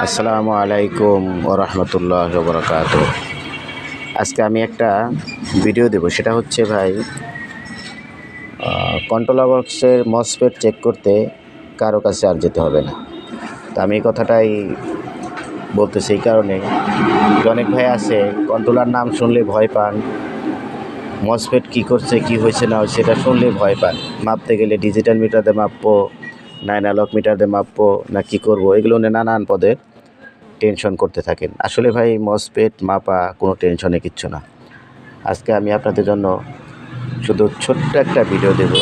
আসসালামু আলাইকুম ওয়া রাহমাতুল্লাহি ওয়া বারাকাতুহু। আজকে আমি একটা ভিডিও দেব, সেটা হচ্ছে ভাই কন্ট্রোলার বক্সের মসফেট চেক করতে কারো কাছে আর যেতে হবে না। তো আমি এই কথাটাই বলতেছি এই কারণে যে অনেক ভাই আছে কন্ট্রোলার নাম শুনলে ভয় পান, মসফেট কী করছে কী হয়েছে না হয়েছে সেটা শুনলে ভয় পান। মাপতে গেলে ডিজিটাল মিটার দিয়ে মাপবো না অ্যানালগ মিটার দিয়ে মাপবো না কী করবো, এগুলো নিয়ে নানান পদের টেনশন করতে থাকেন। আসলে ভাই মসফেট মাপা কোনো টেনশনে কিচ্ছু না। আজকে আমি আপনাদের জন্য শুধু ছোট্ট একটা ভিডিও দেব।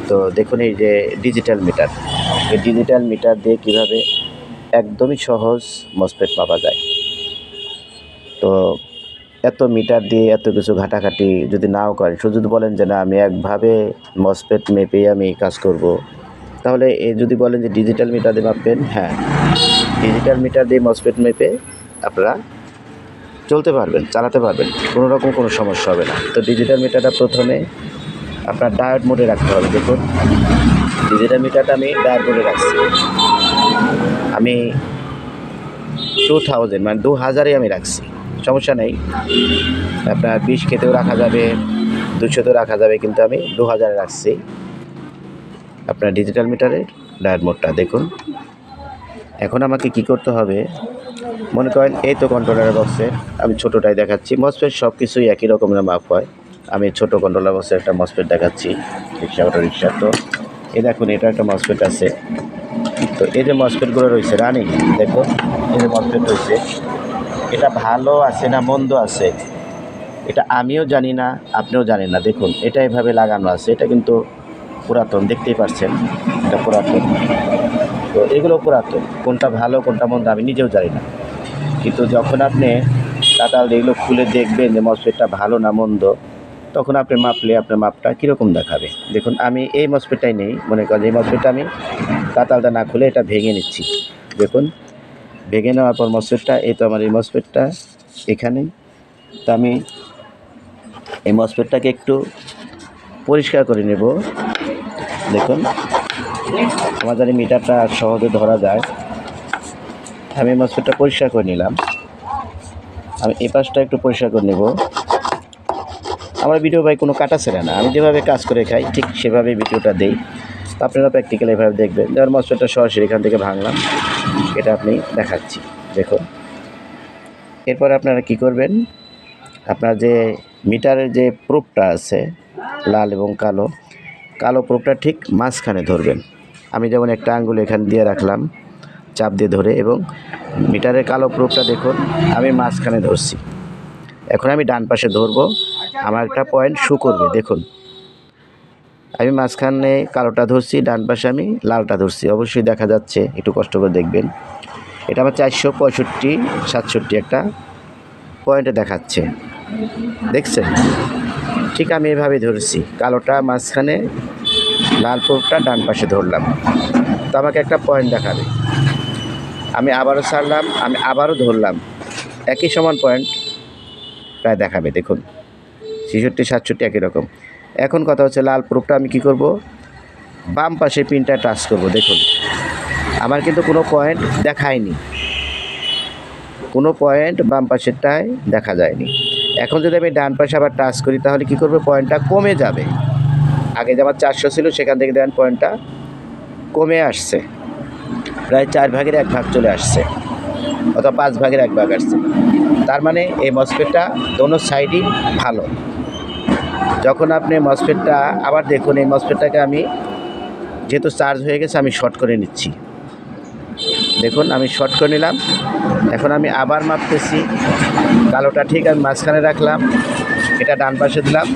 তো দেখুন, এই যে ডিজিটাল মিটার, এই ডিজিটাল মিটার দিয়ে কীভাবে একদমই সহজ মসফেট মাপা যায়। তো এত মিটার দিয়ে এত কিছু ঘাটাঘাটি যদি নাও করেন, শুধু যদি বলেন যে না আমি একভাবে মসফেট মেপেই আমি কাজ করব, তাহলে যদি বলেন যে ডিজিটাল মিটার দিয়ে মাপবেন, হ্যাঁ ডিজিটাল মিটার দিয়ে মসফেট মেপে আপনারা চলতে পারবেন, চালাতে পারবেন, কোনো রকম কোনো সমস্যা হবে না। তো ডিজিটাল মিটারটা প্রথমে আপনার ডায়োড মোডে রাখতে হবে। দেখুন ডিজিটাল মিটারটা আমি ডায়োড মোডে রাখছি। আমি 2000 মানে 2000-এ আমি রাখছি, সমস্যা নেই। আপনার 20 কেতেও রাখা যাবে, 200তেও রাখা যাবে, কিন্তু আমি 2000-এ রাখছি আপনার ডিজিটাল মিটারের ডায়োড মোডটা। দেখুন এখন আমাকে কি করতে হবে, মনে করেন এই তো কন্ট্রোলার বক্সে আমি ছোটোটাই দেখাচ্ছি। মসফেট সব কিছুই একই রকমের মাপ হয়। আমি ছোটো কন্ট্রোলার বক্সে একটা মসফেট দেখাচ্ছি, রিক্সা অটো রিক্সা। তো এই দেখুন এটা একটা মসফেট আছে। তো এই যে মসফেটগুলো রয়েছে রানিং, দেখুন এই যে মসফেট রয়েছে, এটা ভালো আছে না মন্দ আছে এটা আমিও জানি না, আপনিও জানেন না। দেখুন এটা এভাবে লাগানো আছে, এটা কিন্তু পুরাতন, দেখতেই পাচ্ছেন এটা পুরাতন। তো এগুলো পুরাতন, কোনটা ভালো কোনটা মন্দ আমি নিজেও জানি না। কিন্তু যখন আপনি তাতাল এগুলো খুলে দেখবেন যে মসফেটটা ভালো না মন্দ, তখন আপনি মাপলে আপনার মাপটা কীরকম দেখাবে। দেখুন আমি এই মসফেটটাই নেই, মনে করেন এই মসফেটটা আমি তাতালটা না খুলে এটা ভেঙে নিচ্ছি। দেখুন ভেঙে নেওয়ার পর মসফেটটা, এই তো আমার এই মসফেটটা এখানে। তো আমি এই মসফেটটাকে একটু পরিষ্কার করে নেব। দেখুন আমার জানি মিটারটা সহজে ধরা যায়। আমি মসফেটটা পরিষ্কার করে নিলাম। আমি এই পাশটা একটু পরিষ্কার করে নেব। আমার ভিডিও ভাই কোনো কাটা ছেড়ে না, আমি যেভাবে কাজ করে খাই ঠিক সেভাবেই ভিডিওটা দেই। তো আপনারা প্র্যাকটিক্যালি এভাবে দেখবেন। যেমন মসফেটটা সরাসরি এখান থেকে ভাঙলাম, এটা আপনি দেখাচ্ছি। দেখুন এরপরে আপনারা কি করবেন, আপনার যে মিটারের যে প্রুফটা আছে লাল এবং কালো, কালো প্রুফটা ঠিক মাঝখানে ধরবেন। আমি যেমন একটা আঙ্গুল এখানে দিয়ে রাখলাম চাপ দিয়ে ধরে, এবং মিটারের কালো প্রুফটা দেখুন আমি মাঝখানে ধরছি। এখন আমি ডান পাশে ধরবো, আমার একটা পয়েন্ট শো করবে। দেখুন আমি মাঝখানে কালোটা ধরছি, ডান পাশে আমি লালটা ধরছি, অবশ্যই দেখা যাচ্ছে, একটু কষ্ট করে দেখবেন। এটা আমার 465-67 একটা পয়েন্টে দেখাচ্ছে, দেখছেন? ঠিক আমি এভাবে ধরছি, কালোটা মাঝখানে, লাল প্রুফটা ডান পাশে ধরলাম। তো আমাকে একটা পয়েন্ট দেখাবে। আমি আবারও ছাড়লাম, আমি আবারও ধরলাম, একই সমান পয়েন্ট প্রায় দেখাবে। দেখুন 66-67 একই রকম। এখন কথা হচ্ছে লাল প্রুফটা আমি কি করব, বাম পাশে পিনটা টাচ করব। দেখুন আমার কিন্তু কোনো পয়েন্ট দেখায়নি, কোনো পয়েন্ট বাম পাশেরটায় দেখা যায়নি। এখন যদি আমি ডান পাশে আবার টাচ করি, তাহলে কি করবে, পয়েন্টটা কমে যাবে। আগে যে আমার 400 ছিল সেখান থেকে দেখেন পয়েন্টটা কমে আসছে, প্রায় 4/1 ভাগ চলে আসছে, অথবা 5/1 ভাগ আসছে। তার মানে এই মসফেটটা দোনো সাইডই ভালো। যখন আপনি মসফেটটা আবার দেখুন, এই মসফেটটাকে আমি যেহেতু চার্জ হয়ে গেছে আমি শর্ট করে নিচ্ছি। দেখুন আমি শর্ট করে নিলাম। এখন আমি আবার মাপতেছি, কালোটা ঠিক আমি মাঝখানে রাখলাম, এটা ডান পাশে দিলাম,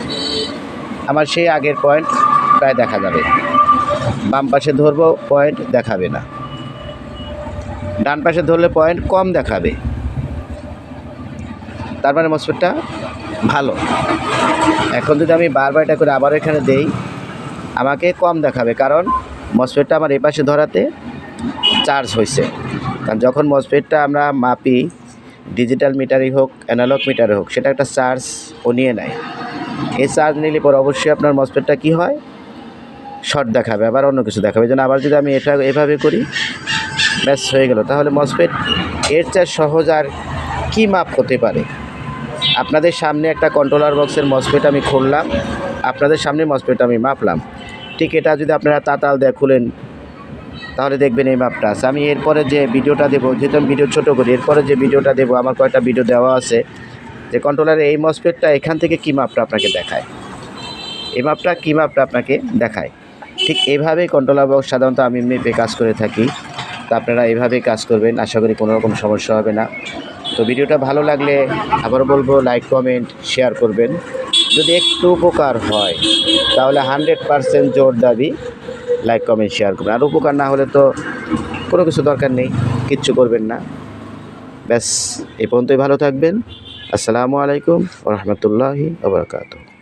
আমার সেই আগের পয়েন্ট প্রায় দেখা যাবে। বাম পাশে ধরবো, পয়েন্ট দেখাবে না, ডান পাশে ধরলে পয়েন্ট কম দেখাবে। তার মানে মসফেটটা ভালো। এখন যদি আমি বারবার এটা করে আবার এখানে দেই, আমাকে কম দেখাবে, কারণ মসফেটটা আমার এই পাশে ধরাতে চার্জ হয়েছে। কারণ যখন মসফেটটা আমরা মাপি, ডিজিটাল মিটারই হোক অ্যানালগ মিটারে হোক, সেটা একটা চার্জ ও নিয়ে নেয়। এই চার্জ নিলে পর অবশ্যই আপনার মসফেটটা কী হয়, শর্ট দেখাবে, আবার অন্য কিছু দেখাবে। যেন আবার যদি আমি এটা এভাবে করি, ব্যাস হয়ে গেল। তাহলে মসফেট এর চেয়ে সহজ আর কী মাপ হতে পারে? আপনাদের সামনে একটা কন্ট্রোলার বক্সের মসফেট আমি খুললাম, আপনাদের সামনে মসফেট আমি মাপলাম। ঠিক এটা যদি আপনারা তাতাল দিয়ে খুলেন তাহলে দেখবেন এই মাপটা আছে। আমি এরপরে যে ভিডিওটা দেবো, যেহেতু আমি ভিডিও ছোটো করি, এরপরে যে ভিডিওটা দেবো আমার কয়েকটা ভিডিও দেওয়া আছে যে কন্ট্রোলারের এই মসফেটটা এখান থেকে কী মাপটা আপনাকে দেখায়, এই মাপটা কী মাপটা আপনাকে দেখায়। ঠিক এইভাবেই কন্ট্রোলার বক্স সাধারণত আমি এমনিতে কাজ করে থাকি। তো আপনারা এইভাবেই কাজ করবেন, আশা করি কোনো রকম সমস্যা হবে না। তো ভিডিওটা ভালো লাগলে আবারও বলবো লাইক কমেন্ট শেয়ার করবেন। যদি একটু উপকার হয় তাহলে 100% জোর দাবি লাইক কমেন্ট শেয়ার করবেন। আর উপকার না হলে তো কোনো কিছু দরকার নেই, কিচ্ছু করবেন না। ব্যাস এই পর্যন্তই, ভালো থাকবেন। আসসালামু আলাইকুম ওয়া রাহমাতুল্লাহি ওয়া বারাকাতুহু।